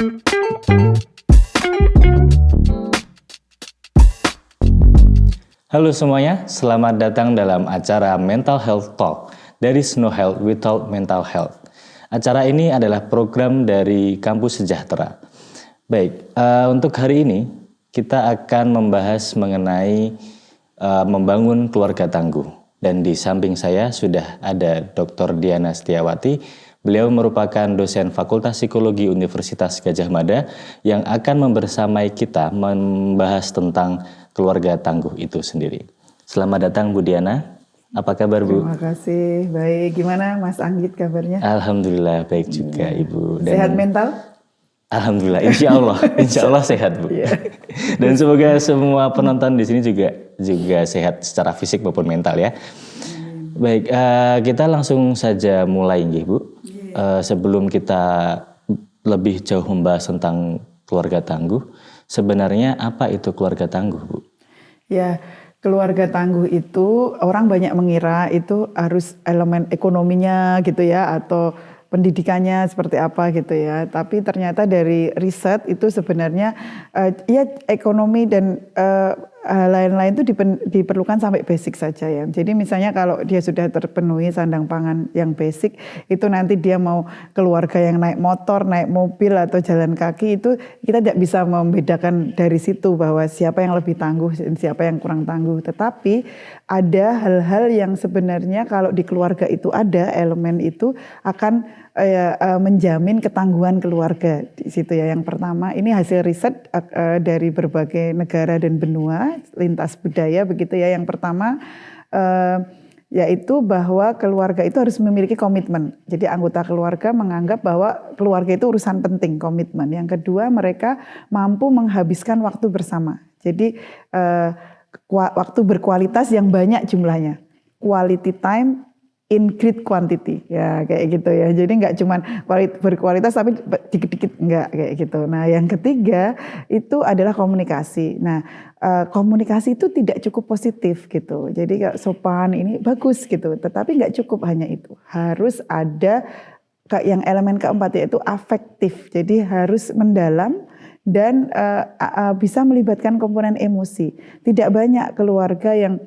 Halo semuanya, selamat datang dalam acara Mental Health Talk dari Snow Health Without Mental Health. Acara ini adalah program dari Kampus Sejahtera. Baik, untuk hari ini kita akan membahas mengenai membangun keluarga tangguh. Dan di samping saya sudah ada Dr. Diana Setiawati. Beliau merupakan dosen Fakultas Psikologi Universitas Gadjah Mada yang akan membersamai kita membahas tentang keluarga tangguh itu sendiri. Selamat datang Bu Diana. Apa kabar Bu? Terima kasih. Baik, gimana Mas Anggit kabarnya? Alhamdulillah baik juga Ibu. Dan sehat mental? Alhamdulillah, insya Allah sehat Bu. Dan semoga semua penonton di sini juga sehat secara fisik maupun mental ya. Baik, kita langsung saja mulai nggih Bu. Sebelum kita lebih jauh membahas tentang keluarga tangguh, sebenarnya apa itu keluarga tangguh Bu? Ya, keluarga tangguh itu orang banyak mengira itu harus elemen ekonominya gitu ya, atau pendidikannya seperti apa gitu ya. Tapi ternyata dari riset itu sebenarnya ya ekonomi dan lain-lain itu diperlukan sampai basic saja ya. Jadi misalnya kalau dia sudah terpenuhi sandang pangan yang basic, itu nanti dia mau keluarga yang naik motor, naik mobil atau jalan kaki, itu kita tidak bisa membedakan dari situ bahwa siapa yang lebih tangguh dan siapa yang kurang tangguh. Tetapi ada hal-hal yang sebenarnya kalau di keluarga itu ada elemen itu akan menjamin ketangguhan keluarga di situ ya. Yang pertama ini hasil riset dari berbagai negara dan benua lintas budaya begitu ya. Yang pertama yaitu bahwa keluarga itu harus memiliki komitmen. Jadi anggota keluarga menganggap bahwa keluarga itu urusan penting, komitmen. Yang kedua, mereka mampu menghabiskan waktu bersama. Jadi waktu berkualitas yang banyak jumlahnya. Quality time in great quantity, ya kayak gitu ya. Jadi nggak cuma berkualitas tapi dikit-dikit, nggak kayak gitu. Nah yang ketiga itu adalah komunikasi. Nah komunikasi itu tidak cukup positif gitu. Jadi kayak sopan ini bagus gitu, tetapi nggak cukup hanya itu. Harus ada yang elemen keempat yaitu afektif. Jadi harus mendalam dan bisa melibatkan komponen emosi. Tidak banyak keluarga yang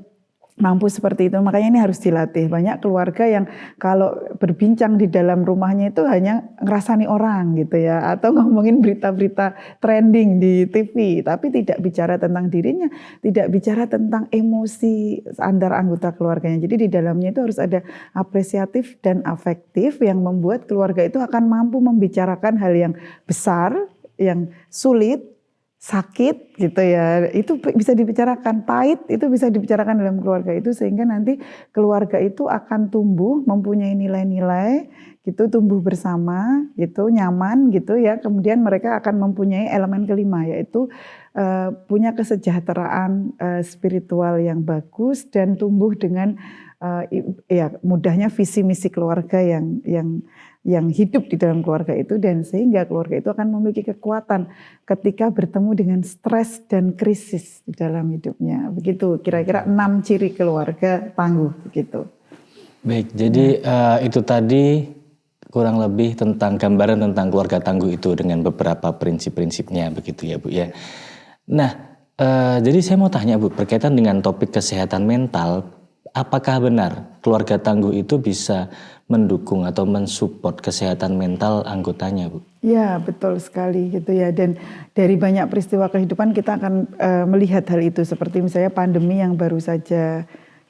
mampu seperti itu, makanya ini harus dilatih. Banyak keluarga yang kalau berbincang di dalam rumahnya itu hanya ngerasani orang gitu ya, atau ngomongin berita-berita trending di TV, tapi tidak bicara tentang dirinya, tidak bicara tentang emosi antar anggota keluarganya. Jadi di dalamnya itu harus ada apresiatif dan afektif yang membuat keluarga itu akan mampu membicarakan hal yang besar, yang sulit, sakit gitu ya, itu bisa dibicarakan, pahit itu bisa dibicarakan dalam keluarga itu, sehingga nanti keluarga itu akan tumbuh mempunyai nilai-nilai gitu, tumbuh bersama gitu, nyaman gitu ya. Kemudian mereka akan mempunyai elemen kelima yaitu punya kesejahteraan spiritual yang bagus dan tumbuh dengan ya mudahnya visi misi keluarga yang hidup di dalam keluarga itu, dan sehingga keluarga itu akan memiliki kekuatan ketika bertemu dengan stres dan krisis di dalam hidupnya. Begitu kira-kira 6 ciri keluarga tangguh begitu. Baik, jadi itu tadi kurang lebih tentang gambaran tentang keluarga tangguh itu dengan beberapa prinsip-prinsipnya begitu ya Bu ya. Nah, jadi saya mau tanya Bu, berkaitan dengan topik kesehatan mental, apakah benar keluarga tangguh itu bisa mendukung atau mensupport kesehatan mental anggotanya Bu? Ya betul sekali gitu ya, dan dari banyak peristiwa kehidupan kita akan melihat hal itu, seperti misalnya pandemi yang baru saja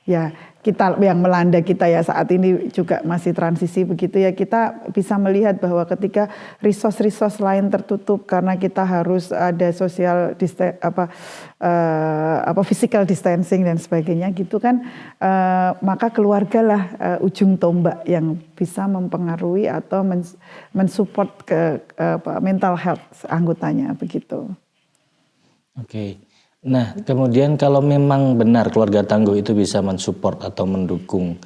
ya kita yang melanda kita ya saat ini juga masih transisi begitu ya. Kita bisa melihat bahwa ketika resource lain tertutup karena kita harus ada physical distancing dan sebagainya gitu kan, maka keluargalah ujung tombak yang bisa mempengaruhi atau mensupport ke mental health anggotanya begitu. Oke. Nah, kemudian kalau memang benar keluarga tangguh itu bisa mensupport atau mendukung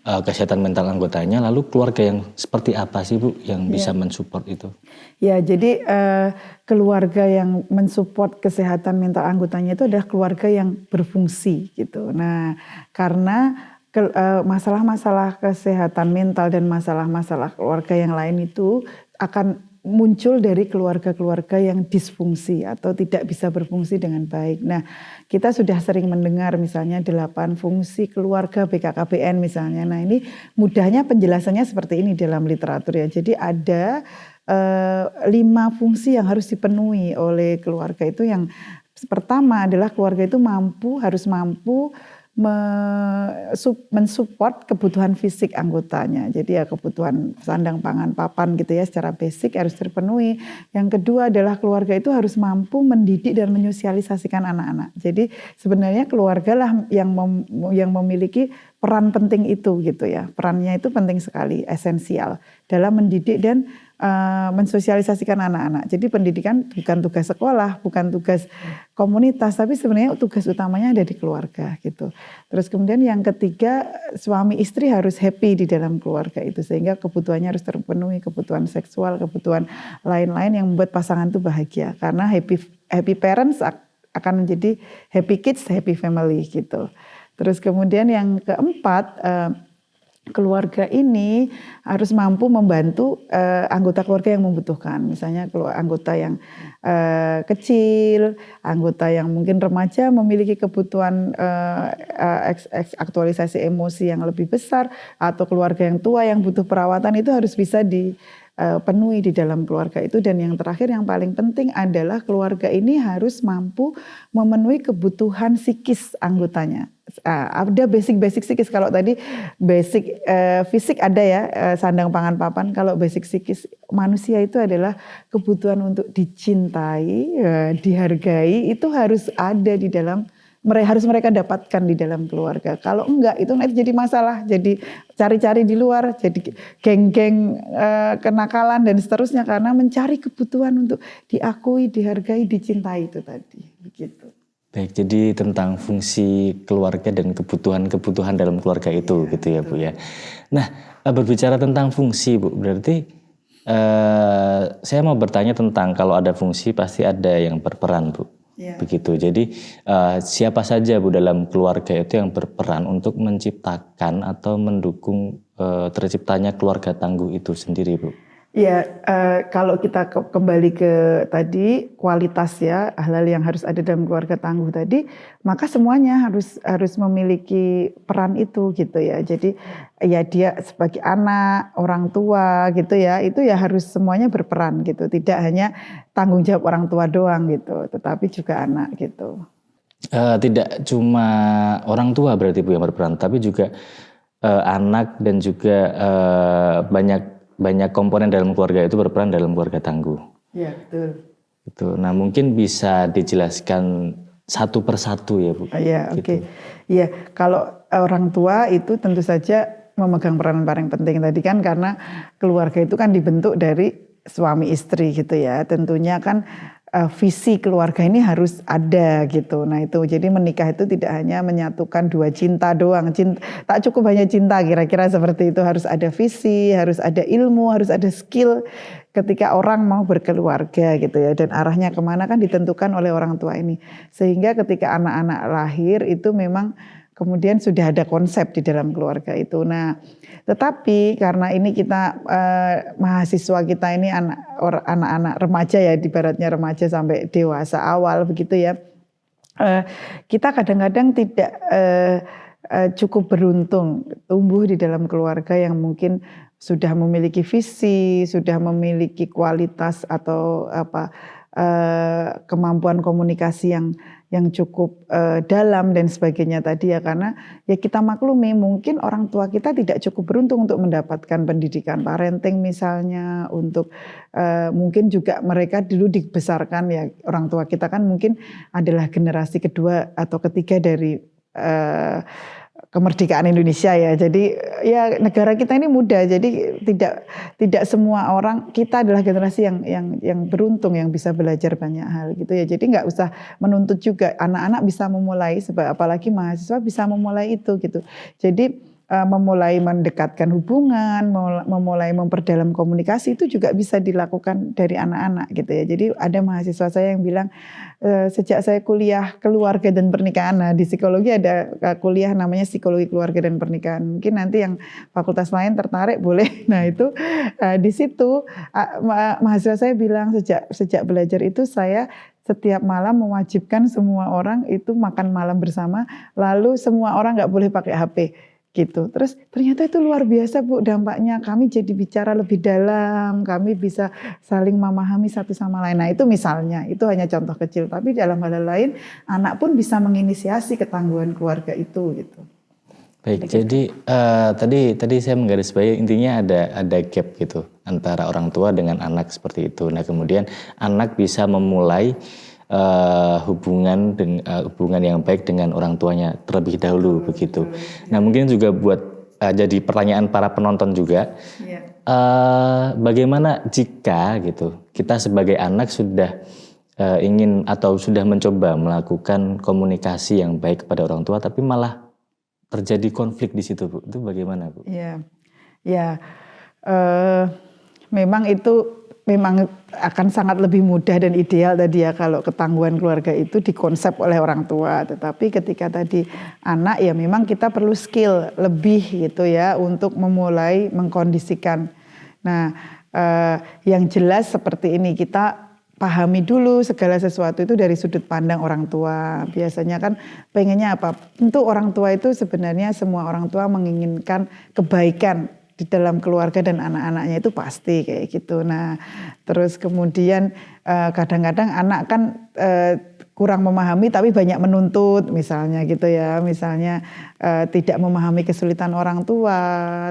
kesehatan mental anggotanya, lalu keluarga yang seperti apa sih Bu yang bisa mensupport itu? Ya, jadi keluarga yang mensupport kesehatan mental anggotanya itu adalah keluarga yang berfungsi gitu. Nah, karena masalah-masalah kesehatan mental dan masalah-masalah keluarga yang lain itu akan muncul dari keluarga-keluarga yang disfungsi atau tidak bisa berfungsi dengan baik. Nah, kita sudah sering mendengar misalnya 8 fungsi keluarga BKKBN misalnya. Nah, ini mudahnya penjelasannya seperti ini dalam literatur ya. Jadi ada 5 fungsi yang harus dipenuhi oleh keluarga itu. Yang pertama adalah keluarga itu harus mampu mensupport kebutuhan fisik anggotanya. Jadi ya kebutuhan sandang, pangan, papan gitu ya secara basic harus terpenuhi. Yang kedua adalah keluarga itu harus mampu mendidik dan menyosialisasikan anak-anak. Jadi sebenarnya keluarga lah yang memiliki peran penting itu gitu ya. Perannya itu penting sekali, esensial dalam mendidik dan mensosialisasikan anak-anak. Jadi pendidikan bukan tugas sekolah, bukan tugas komunitas, tapi sebenarnya tugas utamanya ada di keluarga gitu. Terus kemudian yang ketiga, suami istri harus happy di dalam keluarga itu sehingga kebutuhannya harus terpenuhi, kebutuhan seksual, kebutuhan lain-lain yang membuat pasangan itu bahagia. Karena happy parents akan menjadi happy kids, happy family gitu. Terus kemudian yang keempat, keluarga ini harus mampu membantu anggota keluarga yang membutuhkan. Misalnya anggota yang kecil, anggota yang mungkin remaja memiliki kebutuhan aktualisasi emosi yang lebih besar, atau keluarga yang tua yang butuh perawatan, itu harus bisa dipenuhi di dalam keluarga itu. Dan yang terakhir yang paling penting adalah keluarga ini harus mampu memenuhi kebutuhan psikis anggotanya. Ada basic psikis. Kalau tadi basic fisik ada ya, sandang pangan papan. Kalau basic psikis manusia itu adalah kebutuhan untuk dicintai, dihargai, itu harus ada di dalam, harus mereka dapatkan di dalam keluarga. Kalau enggak itu nanti jadi masalah, jadi cari-cari di luar, jadi geng-geng kenakalan dan seterusnya karena mencari kebutuhan untuk diakui, dihargai, dicintai itu tadi, begitu. Baik, jadi tentang fungsi keluarga dan kebutuhan-kebutuhan dalam keluarga itu gitu ya Bu ya. Nah, berbicara tentang fungsi Bu, berarti saya mau bertanya tentang kalau ada fungsi pasti ada yang berperan Bu. Begitu. Jadi siapa saja Bu dalam keluarga itu yang berperan untuk menciptakan atau mendukung terciptanya keluarga tangguh itu sendiri Bu? Ya, kalau kita kembali ke tadi kualitas ya, hal-hal yang harus ada dalam keluarga tangguh tadi, maka semuanya harus memiliki peran itu gitu ya. Jadi ya dia sebagai anak, orang tua gitu ya, itu ya harus semuanya berperan gitu. Tidak hanya tanggung jawab orang tua doang gitu, tetapi juga anak gitu. Tidak cuma orang tua berarti Bu yang berperan, tapi juga anak dan juga banyak komponen dalam keluarga itu berperan dalam keluarga tangguh. Iya, betul. Itu. Nah, mungkin bisa dijelaskan satu persatu ya Bu. Iya, gitu. Oke. Iya, kalau orang tua itu tentu saja memegang peran paling penting tadi kan, karena keluarga itu kan dibentuk dari suami istri gitu ya. Tentunya kan visi keluarga ini harus ada gitu. Nah itu jadi menikah itu tidak hanya menyatukan dua cinta doang. Tak cukup hanya cinta, kira-kira seperti itu. Harus ada visi, harus ada ilmu, harus ada skill ketika orang mau berkeluarga gitu ya. Dan arahnya kemana kan ditentukan oleh orang tua ini. Sehingga ketika anak-anak lahir itu memang kemudian sudah ada konsep di dalam keluarga itu. Nah, tetapi karena ini kita mahasiswa kita ini anak-anak remaja ya, di baratnya remaja sampai dewasa awal begitu ya. Kita kadang-kadang tidak cukup beruntung tumbuh di dalam keluarga yang mungkin sudah memiliki visi, sudah memiliki kualitas atau kemampuan komunikasi yang cukup dalam dan sebagainya tadi ya, karena ya kita maklumi mungkin orang tua kita tidak cukup beruntung untuk mendapatkan pendidikan parenting misalnya, untuk mungkin juga mereka dulu dibesarkan ya, orang tua kita kan mungkin adalah generasi kedua atau ketiga dari kemerdekaan Indonesia ya. Jadi ya negara kita ini muda, jadi tidak semua orang, kita adalah generasi yang beruntung yang bisa belajar banyak hal gitu ya. Jadi nggak usah menuntut juga, anak-anak bisa memulai, apalagi mahasiswa bisa memulai itu gitu. Jadi memulai mendekatkan hubungan, memulai memperdalam komunikasi itu juga bisa dilakukan dari anak-anak gitu ya. Jadi ada mahasiswa saya yang bilang sejak saya kuliah keluarga dan pernikahan, nah di psikologi ada kuliah namanya psikologi keluarga dan pernikahan. Mungkin nanti yang fakultas lain tertarik boleh. Nah itu di situ mahasiswa saya bilang sejak belajar itu saya setiap malam mewajibkan semua orang itu makan malam bersama, lalu semua orang nggak boleh pakai HP. Gitu. Terus ternyata itu luar biasa Bu dampaknya, kami jadi bicara lebih dalam, kami bisa saling memahami satu sama lain. Nah itu misalnya, itu hanya contoh kecil, tapi dalam hal lain anak pun bisa menginisiasi ketangguhan keluarga itu gitu. Baik, jadi tadi saya menggarisbawahi intinya ada gap gitu antara orang tua dengan anak seperti itu. Nah kemudian anak bisa memulai hubungan yang baik dengan orang tuanya terlebih dahulu begitu. Nah mungkin juga buat jadi pertanyaan para penonton juga, bagaimana jika gitu kita sebagai anak sudah ingin atau sudah mencoba melakukan komunikasi yang baik kepada orang tua, tapi malah terjadi konflik di situ, Bu. Itu bagaimana, Bu? Memang akan sangat lebih mudah dan ideal tadi ya kalau ketangguhan keluarga itu dikonsep oleh orang tua. Tetapi ketika tadi anak ya memang kita perlu skill lebih gitu ya untuk memulai mengkondisikan. Nah yang jelas seperti ini, kita pahami dulu segala sesuatu itu dari sudut pandang orang tua. Biasanya kan pengennya apa? Tentu orang tua itu sebenarnya semua orang tua menginginkan kebaikan di dalam keluarga dan anak-anaknya itu pasti kayak gitu. Nah, terus kemudian kadang-kadang anak kan kurang memahami tapi banyak menuntut misalnya gitu ya. Misalnya tidak memahami kesulitan orang tua,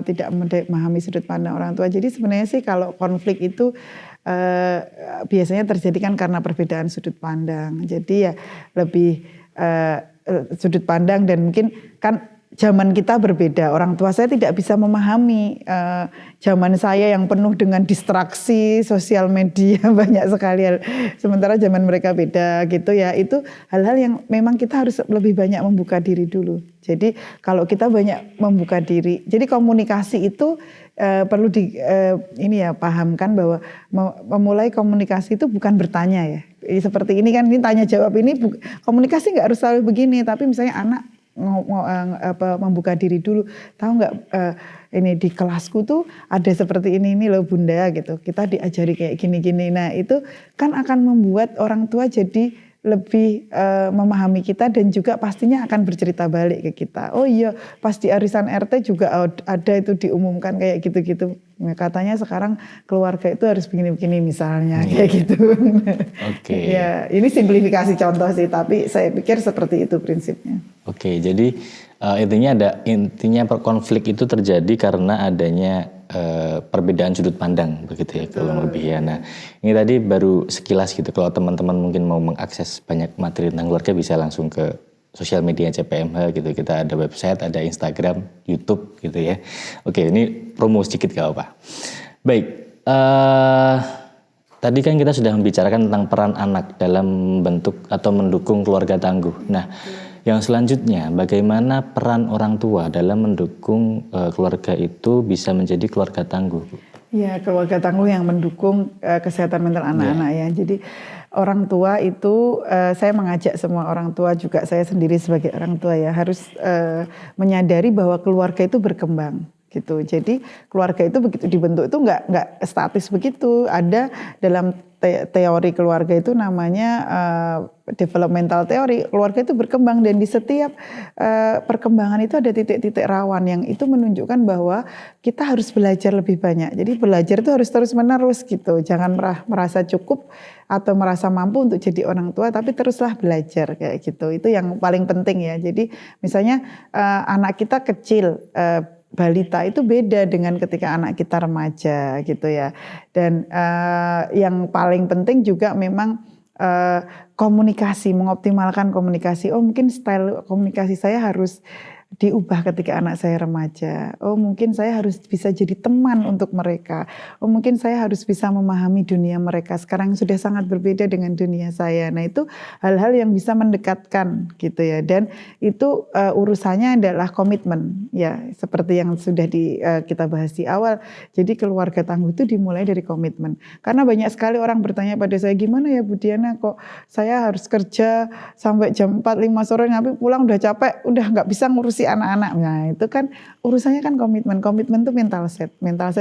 tidak memahami sudut pandang orang tua. Jadi sebenarnya sih kalau konflik itu biasanya terjadi kan karena perbedaan sudut pandang. Jadi ya lebih sudut pandang, dan mungkin kan zaman kita berbeda, orang tua saya tidak bisa memahami zaman saya yang penuh dengan distraksi sosial media banyak sekali, sementara zaman mereka beda gitu ya. Itu hal-hal yang memang kita harus lebih banyak membuka diri dulu. Jadi kalau kita banyak membuka diri, jadi komunikasi itu perlu pahamkan bahwa memulai komunikasi itu bukan bertanya ya. Seperti ini kan, ini tanya jawab ini komunikasi nggak harus selalu begini, tapi misalnya anak membuka diri dulu, tahu nggak ini di kelasku tuh ada seperti ini loh Bunda gitu, kita diajari kayak gini-gini. Nah itu kan akan membuat orang tua jadi lebih memahami kita, dan juga pastinya akan bercerita balik ke kita. Oh iya, pas di arisan RT juga ada itu diumumkan kayak gitu-gitu. Katanya sekarang keluarga itu harus begini-begini misalnya kayak gitu. Oke. Ya, ini simplifikasi contoh sih, tapi saya pikir seperti itu prinsipnya. Oke, jadi intinya konflik itu terjadi karena adanya perbedaan sudut pandang begitu ya kalau lebih ya. Nah, ini tadi baru sekilas gitu. Kalau teman-teman mungkin mau mengakses banyak materi tentang keluarga bisa langsung ke sosial media CPMH gitu. Kita ada website, ada Instagram, YouTube gitu ya. Oke, ini promo sedikit gak apa-apa. Baik, tadi kan kita sudah membicarakan tentang peran anak dalam bentuk atau mendukung keluarga tangguh. Nah, yang selanjutnya, bagaimana peran orang tua dalam mendukung keluarga itu bisa menjadi keluarga tangguh? Ya, keluarga tangguh yang mendukung kesehatan mental anak-anak ya. Jadi orang tua itu, saya mengajak semua orang tua, juga saya sendiri sebagai orang tua ya, harus menyadari bahwa keluarga itu berkembang gitu. Jadi keluarga itu begitu dibentuk itu nggak statis begitu. Ada dalam teori keluarga itu namanya developmental teori. Keluarga itu berkembang, dan di setiap perkembangan itu ada titik-titik rawan yang itu menunjukkan bahwa kita harus belajar lebih banyak. Jadi belajar itu harus terus-menerus gitu. Jangan merasa cukup atau merasa mampu untuk jadi orang tua, tapi teruslah belajar kayak gitu. Itu yang paling penting ya. Jadi misalnya anak kita kecil, balita itu beda dengan ketika anak kita remaja gitu ya. Dan yang paling penting juga memang komunikasi, mengoptimalkan komunikasi. Oh mungkin style komunikasi saya harus diubah ketika anak saya remaja. Oh mungkin saya harus bisa jadi teman untuk mereka. Oh mungkin saya harus bisa memahami dunia mereka sekarang sudah sangat berbeda dengan dunia saya. Nah itu hal-hal yang bisa mendekatkan gitu ya. Dan itu urusannya adalah komitmen ya seperti yang sudah kita bahas di awal. Jadi keluarga tangguh itu dimulai dari komitmen. Karena banyak sekali orang bertanya pada saya, gimana ya Bu Diana kok saya harus kerja sampai jam 4-5 sore tapi pulang udah capek, udah nggak bisa ngurusi anak-anak. Nah itu kan urusannya kan komitmen. Komitmen itu mental set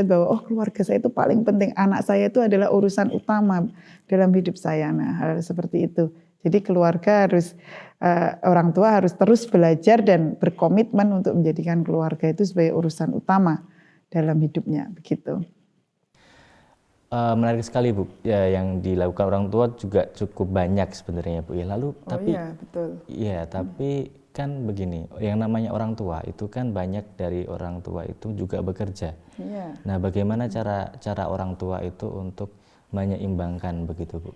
bahwa oh keluarga saya itu paling penting, anak saya itu adalah urusan utama dalam hidup saya. Nah hal seperti itu. Jadi keluarga harus orang tua harus terus belajar dan berkomitmen untuk menjadikan keluarga itu sebagai urusan utama dalam hidupnya begitu. Menarik sekali Bu, ya, yang dilakukan orang tua juga cukup banyak sebenarnya Bu ya. Lalu iya betul. Iya, tapi kan begini, yang namanya orang tua itu kan banyak dari orang tua itu juga bekerja. Iya. Nah, bagaimana cara orang tua itu untuk menyeimbangkan begitu Bu?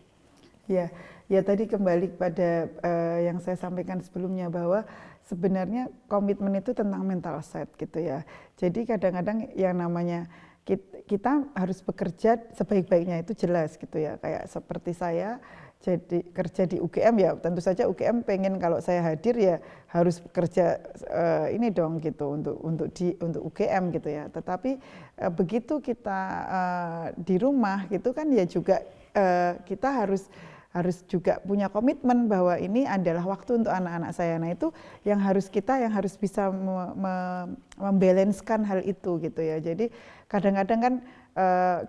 Ya tadi kembali pada yang saya sampaikan sebelumnya bahwa sebenarnya komitmen itu tentang mental set gitu ya. Jadi kadang-kadang yang namanya kita harus bekerja sebaik-baiknya itu jelas gitu ya. Kayak seperti saya jadi kerja di UGM ya tentu saja UGM pengen kalau saya hadir ya harus bekerja ini dong gitu untuk UGM gitu ya. Tetapi begitu kita di rumah gitu kan ya juga kita harus juga punya komitmen bahwa ini adalah waktu untuk anak-anak saya. Nah itu yang harus bisa membalanskan hal itu gitu ya. Jadi kadang-kadang kan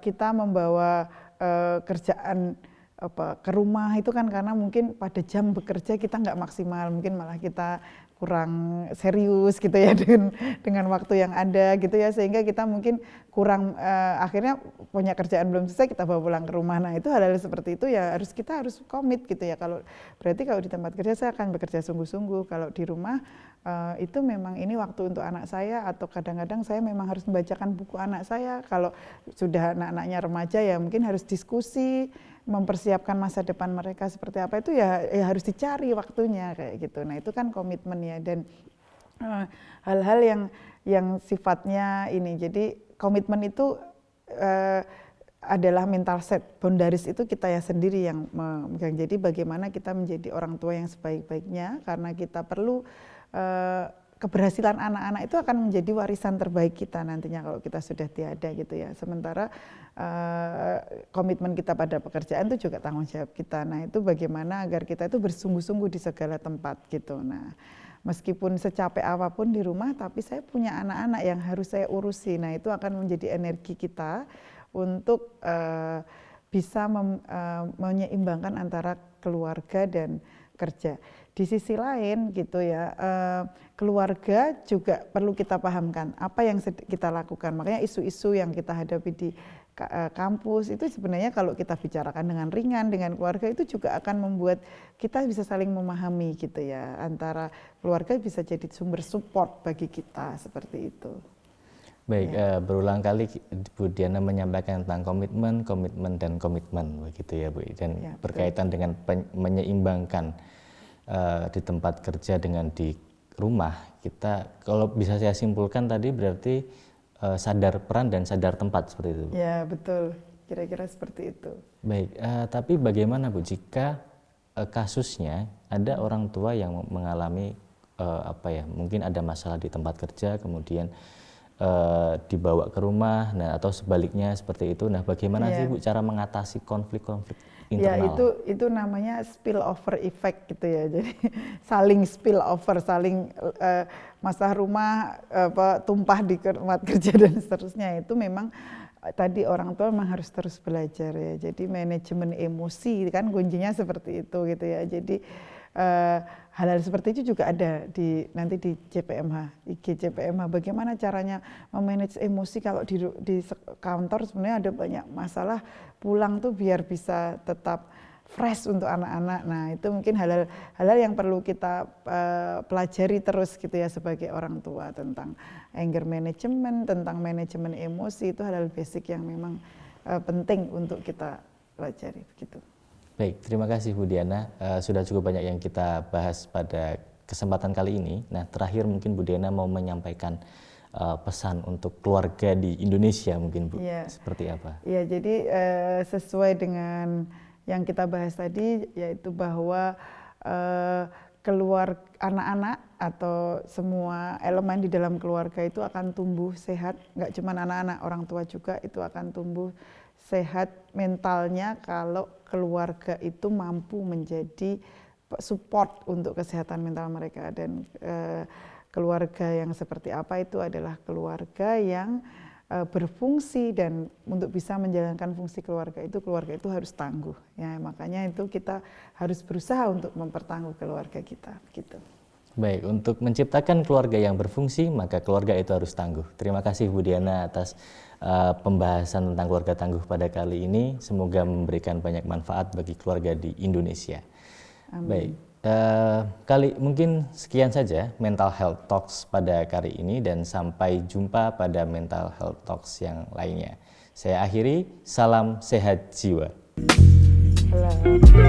kita membawa kerjaan ke rumah itu kan karena mungkin pada jam bekerja kita nggak maksimal, mungkin malah kita kurang serius gitu ya dengan waktu yang ada gitu ya, sehingga kita mungkin kurang akhirnya punya kerjaan belum selesai kita bawa pulang ke rumah. Nah itu hal-hal seperti itu ya kita harus komit gitu ya. Berarti kalau di tempat kerja saya akan bekerja sungguh-sungguh, kalau di rumah itu memang ini waktu untuk anak saya, atau kadang-kadang saya memang harus membacakan buku anak saya. Kalau sudah anak-anaknya remaja ya mungkin harus diskusi mempersiapkan masa depan mereka seperti apa, itu ya harus dicari waktunya kayak gitu. Nah itu kan komitmen ya, dan hal-hal yang sifatnya ini. Jadi komitmen itu adalah mental set, boundaries itu kita ya sendiri yang memegang. Jadi bagaimana kita menjadi orang tua yang sebaik-baiknya, karena kita perlu keberhasilan anak-anak itu akan menjadi warisan terbaik kita nantinya kalau kita sudah tiada gitu ya. Sementara komitmen kita pada pekerjaan itu juga tanggung jawab kita. Nah itu bagaimana agar kita itu bersungguh-sungguh di segala tempat gitu. Nah meskipun secapek apapun di rumah, tapi saya punya anak-anak yang harus saya urusi. Nah itu akan menjadi energi kita untuk bisa menyeimbangkan antara keluarga dan kerja. Di sisi lain gitu ya, keluarga juga perlu kita pahamkan apa yang kita lakukan. Makanya isu-isu yang kita hadapi di kampus itu sebenarnya kalau kita bicarakan dengan ringan dengan keluarga itu juga akan membuat kita bisa saling memahami gitu ya. Antara keluarga bisa jadi sumber support bagi kita seperti itu. Baik, berulang kali Bu Diana menyampaikan tentang komitmen dan komitmen begitu ya Bu, dan ya, berkaitan dengan menyeimbangkan di tempat kerja dengan di rumah. Kita kalau bisa saya simpulkan tadi berarti sadar peran dan sadar tempat seperti itu Bu. Ya betul, kira-kira seperti itu. Baik, tapi bagaimana Bu jika kasusnya ada orang tua yang mengalami mungkin ada masalah di tempat kerja kemudian dibawa ke rumah, nah atau sebaliknya seperti itu. Nah, bagaimana sih Bu cara mengatasi konflik-konflik internal? Ya itu namanya spill over effect gitu ya. Jadi saling spill over, saling masalah rumah tumpah di tempat kerja dan seterusnya. Itu memang tadi orang tua memang harus terus belajar ya. Jadi manajemen emosi kan kuncinya seperti itu gitu ya. Jadi hal-hal seperti itu juga ada nanti di CPMH, IG CPMH. Bagaimana caranya memanage emosi kalau di kantor sebenarnya ada banyak masalah, pulang tuh biar bisa tetap fresh untuk anak-anak. Nah itu mungkin hal-hal yang perlu kita pelajari terus gitu ya sebagai orang tua, tentang anger management, tentang manajemen emosi. Itu hal-hal basic yang memang penting untuk kita pelajari begitu. Baik, terima kasih Bu Diana. Sudah cukup banyak yang kita bahas pada kesempatan kali ini. Nah, terakhir mungkin Bu Diana mau menyampaikan pesan untuk keluarga di Indonesia mungkin Bu, seperti apa? Iya, jadi sesuai dengan yang kita bahas tadi, yaitu bahwa anak-anak atau semua elemen di dalam keluarga itu akan tumbuh sehat, nggak cuma anak-anak, orang tua juga itu akan tumbuh sehat mentalnya kalau keluarga itu mampu menjadi support untuk kesehatan mental mereka. Dan keluarga yang seperti apa itu adalah keluarga yang berfungsi, dan untuk bisa menjalankan fungsi keluarga itu harus tangguh. Ya, makanya itu kita harus berusaha untuk mempertangguh keluarga kita, gitu. Baik, untuk menciptakan keluarga yang berfungsi, maka keluarga itu harus tangguh. Terima kasih Bu Diana atas pembahasan tentang keluarga tangguh pada kali ini. Semoga memberikan banyak manfaat bagi keluarga di Indonesia. Amin. Baik, mungkin sekian saja Mental Health Talks pada kali ini, dan sampai jumpa pada Mental Health Talks yang lainnya. Saya akhiri, salam sehat jiwa. Halo.